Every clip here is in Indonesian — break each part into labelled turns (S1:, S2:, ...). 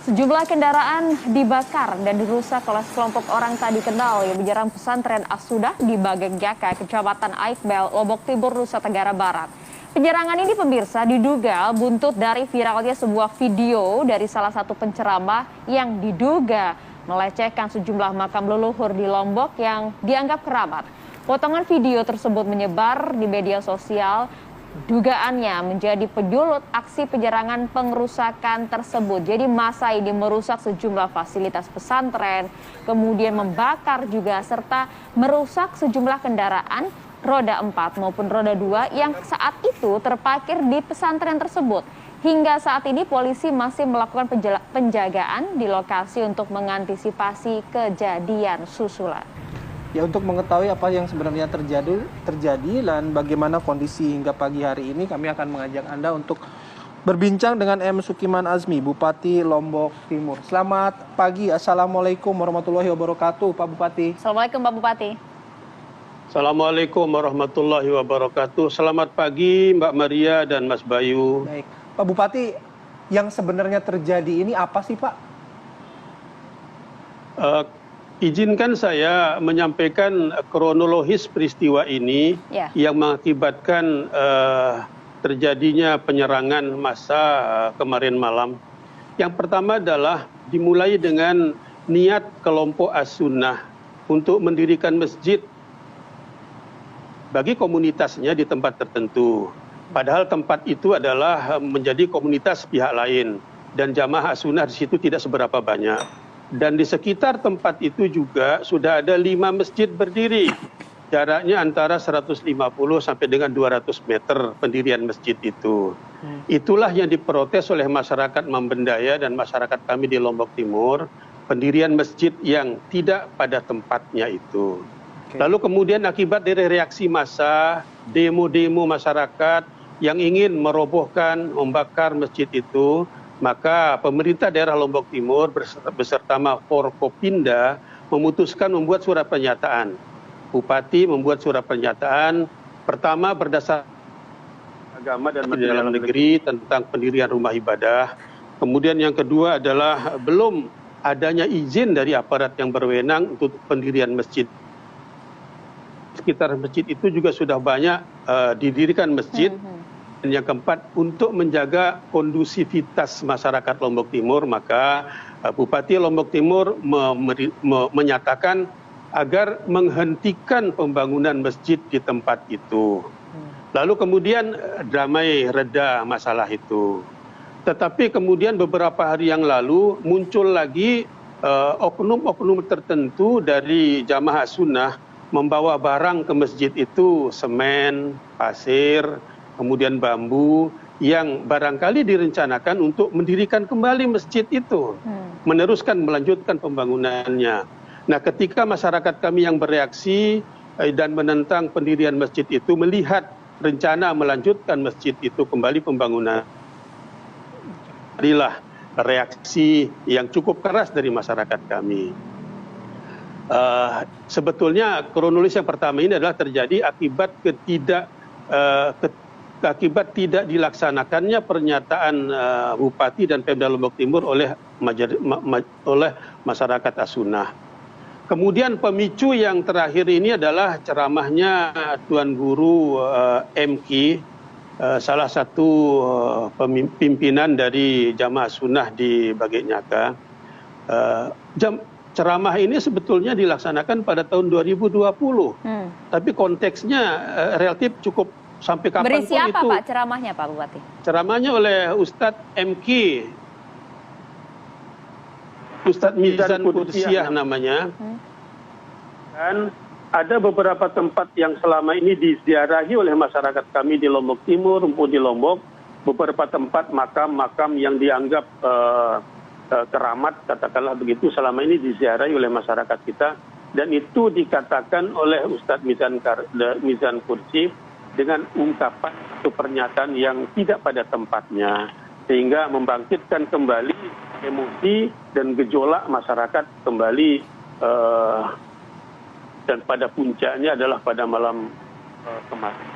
S1: Sejumlah kendaraan dibakar dan dirusak oleh sekelompok orang tak dikenal yang menyerang pesantren As-Sunnah di Bagenggyaka, Kecamatan Aikbel, Lombok Timur, Nusa Tenggara Barat. Penyerangan ini pemirsa diduga buntut dari viralnya sebuah video dari salah satu penceramah yang diduga melecehkan sejumlah makam leluhur di Lombok yang dianggap keramat. Potongan video tersebut menyebar di media sosial. Dugaannya menjadi penyulut aksi penyerangan pengerusakan tersebut. Jadi massa ini merusak sejumlah fasilitas pesantren, kemudian membakar juga serta merusak sejumlah kendaraan roda 4 maupun roda 2 yang saat itu terparkir di pesantren tersebut. Hingga saat ini polisi masih melakukan penjagaan di lokasi untuk mengantisipasi kejadian susulan.
S2: Ya, untuk mengetahui apa yang sebenarnya terjadi dan bagaimana kondisi hingga pagi hari ini, kami akan mengajak Anda untuk berbincang dengan M. Sukiman Azmi, Bupati Lombok Timur. Selamat pagi, Assalamualaikum warahmatullahi wabarakatuh, Pak Bupati.
S1: Assalamualaikum Pak Bupati.
S3: Assalamualaikum warahmatullahi wabarakatuh. Selamat pagi Mbak Maria dan Mas Bayu.
S2: Baik, Pak Bupati, yang sebenarnya terjadi ini apa sih Pak?
S3: Izinkan saya menyampaikan kronologis peristiwa ini yang mengakibatkan terjadinya penyerangan massa kemarin malam. Yang pertama adalah dimulai dengan niat kelompok As-Sunnah untuk mendirikan masjid bagi komunitasnya di tempat tertentu. Padahal tempat itu adalah menjadi komunitas pihak lain dan jamaah As-Sunnah di situ tidak seberapa banyak. Dan di sekitar tempat itu juga sudah ada 5 masjid berdiri. Jaraknya antara 150 sampai dengan 200 meter pendirian masjid itu. Itulah yang diprotes oleh masyarakat Membendaya dan masyarakat kami di Lombok Timur. Pendirian masjid yang tidak pada tempatnya itu. Lalu kemudian akibat dari reaksi massa, demo-demo masyarakat yang ingin merobohkan, membakar masjid itu, maka pemerintah daerah Lombok Timur beserta Forkopimda memutuskan membuat surat pernyataan. Bupati membuat surat pernyataan pertama berdasar agama dan Menteri Dalam Negeri tentang pendirian rumah ibadah. Kemudian yang kedua adalah belum adanya izin dari aparat yang berwenang untuk pendirian masjid. Sekitar masjid itu juga sudah banyak didirikan masjid. Dan yang keempat, untuk menjaga kondusivitas masyarakat Lombok Timur, maka Bupati Lombok Timur menyatakan agar menghentikan pembangunan masjid di tempat itu. Lalu kemudian damai reda masalah itu. Tetapi kemudian beberapa hari yang lalu muncul lagi oknum-oknum tertentu dari jamaah Sunnah membawa barang ke masjid itu, semen, pasir, kemudian bambu yang barangkali direncanakan untuk mendirikan kembali masjid itu, melanjutkan pembangunannya. Nah, ketika masyarakat kami yang bereaksi dan menentang pendirian masjid itu, melihat rencana melanjutkan masjid itu kembali pembangunan, adalah reaksi yang cukup keras dari masyarakat kami. Sebetulnya kronologis yang pertama ini adalah terjadi akibat tidak dilaksanakannya pernyataan Bupati dan Pemda Lombok Timur oleh masyarakat As-Sunnah. Kemudian pemicu yang terakhir ini adalah ceramahnya Tuan Guru MK, salah satu pimpinan dari jamaah Sunnah di Bagenggyaka. Ceramah ini sebetulnya dilaksanakan pada tahun 2020, tapi konteksnya relatif cukup sampai kapanpun itu.
S1: Berisi apa Pak ceramahnya Pak Bupati?
S3: Ceramahnya oleh Ustadz MK, Ustadz Mizan Qudsiah namanya. Dan ada beberapa tempat yang selama ini diziarahi oleh masyarakat kami di Lombok Timur maupun di Lombok, beberapa tempat makam-makam yang dianggap keramat, katakanlah begitu, selama ini diziarahi oleh masyarakat kita, dan itu dikatakan oleh Ustadz Mizan Qudsiah dengan ungkapan atau pernyataan yang tidak pada tempatnya, sehingga membangkitkan kembali emosi dan gejolak masyarakat kembali, dan pada puncaknya adalah pada malam kemarin.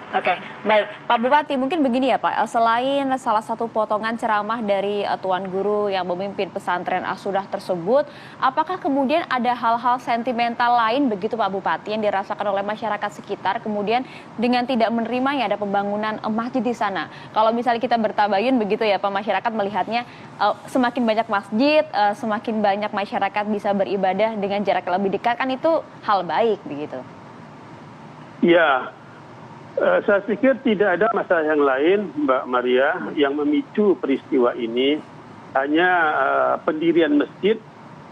S1: Oke, baik. Pak Bupati, mungkin begini ya Pak, selain salah satu potongan ceramah dari Tuan Guru yang memimpin pesantren As-Sudah tersebut, apakah kemudian ada hal-hal sentimental lain begitu Pak Bupati yang dirasakan oleh masyarakat sekitar, kemudian dengan tidak menerimanya ada pembangunan masjid di sana? Kalau misalnya kita bertabayun begitu ya Pak, masyarakat melihatnya semakin banyak masjid, semakin banyak masyarakat bisa beribadah dengan jarak lebih dekat, kan itu hal baik begitu.
S3: Ya, saya pikir tidak ada masalah yang lain, Mbak Maria, yang memicu peristiwa ini. Hanya pendirian masjid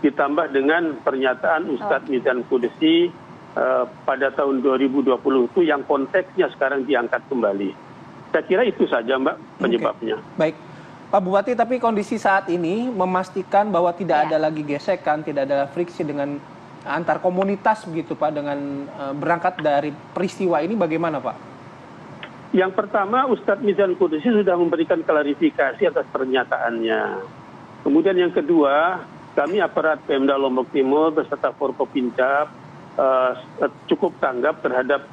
S3: ditambah dengan pernyataan Ustadz Mizan Qudsi pada tahun 2020 itu yang konteksnya sekarang diangkat kembali. Saya kira itu saja, Mbak, penyebabnya.
S2: Baik, Pak Bupati, tapi kondisi saat ini memastikan bahwa tidak ada lagi gesekan, tidak ada friksi dengan antar komunitas begitu Pak, dengan berangkat dari peristiwa ini bagaimana Pak?
S3: Yang pertama, Ustadz Mizan Qudsi sudah memberikan klarifikasi atas pernyataannya. Kemudian yang kedua, kami aparat Pemda Lombok Timur beserta Forkopimda cukup tanggap terhadap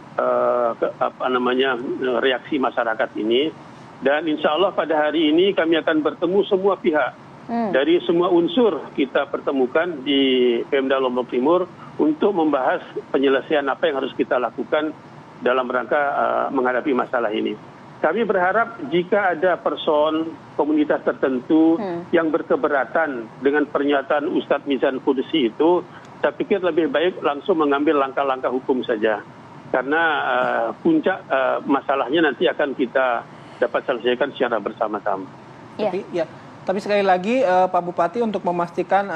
S3: reaksi masyarakat ini. Dan insya Allah pada hari ini kami akan bertemu semua pihak. Dari semua unsur kita pertemukan di Pemda Lombok Timur untuk membahas penyelesaian apa yang harus kita lakukan dalam rangka menghadapi masalah ini. Kami berharap jika ada person komunitas tertentu yang berkeberatan dengan pernyataan Ustadz Mizan Qudsi itu, saya pikir lebih baik langsung mengambil langkah-langkah hukum saja. Karena puncak masalahnya nanti akan kita dapat selesaikan secara bersama-sama.
S2: Tapi sekali lagi Pak Bupati, untuk memastikan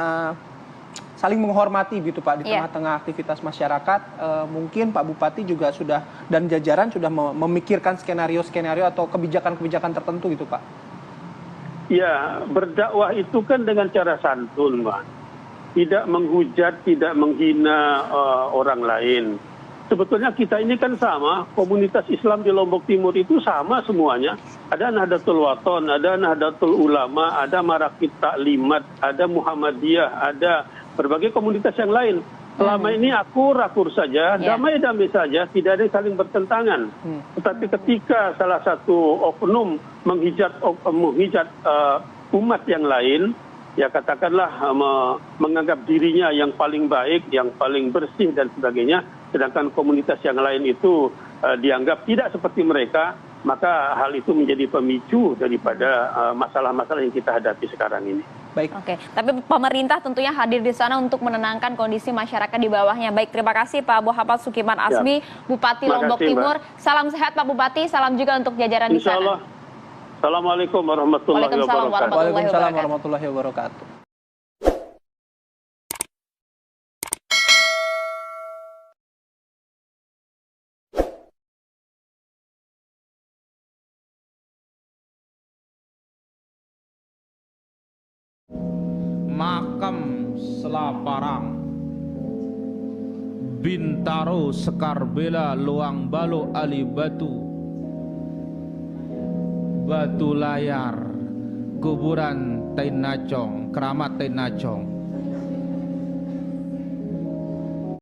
S2: saling menghormati gitu Pak di tengah-tengah aktivitas masyarakat, mungkin Pak Bupati juga sudah dan jajaran sudah memikirkan skenario-skenario atau kebijakan-kebijakan tertentu gitu Pak.
S3: Ya, berdakwah itu kan dengan cara santun, Pak. Tidak menghujat, tidak menghina orang lain. Sebetulnya kita ini kan sama, komunitas Islam di Lombok Timur itu sama semuanya. Ada Nahdlatul Wathon, ada Nahdlatul Ulama, ada Marakit Taklimat, ada Muhammadiyah, ada berbagai komunitas yang lain. Selama ini akur-akur saja, damai-damai saja, tidak ada yang saling bertentangan. Tetapi ketika salah satu oknum menghijat umat yang lain, ya katakanlah menganggap dirinya yang paling baik, yang paling bersih dan sebagainya, sedangkan komunitas yang lain itu dianggap tidak seperti mereka, maka hal itu menjadi pemicu daripada masalah-masalah yang kita hadapi sekarang ini.
S2: Baik.
S1: Oke, tapi pemerintah tentunya hadir di sana untuk menenangkan kondisi masyarakat di bawahnya. Baik, terima kasih Pak Muhammad Sukiman Azmi, Bupati Lombok Timur. Salam sehat Pak Bupati, salam juga untuk jajaran di sana.
S3: Insyaallah. Assalamualaikum warahmatullahi wabarakatuh.
S2: Waalaikumsalam warahmatullahi wabarakatuh.
S4: Makam Selaparang, Bintaro Sekarbela Luang Balo Ali Batu, Batu Layar, Kuburan Tainacong, Keramat Tainacong.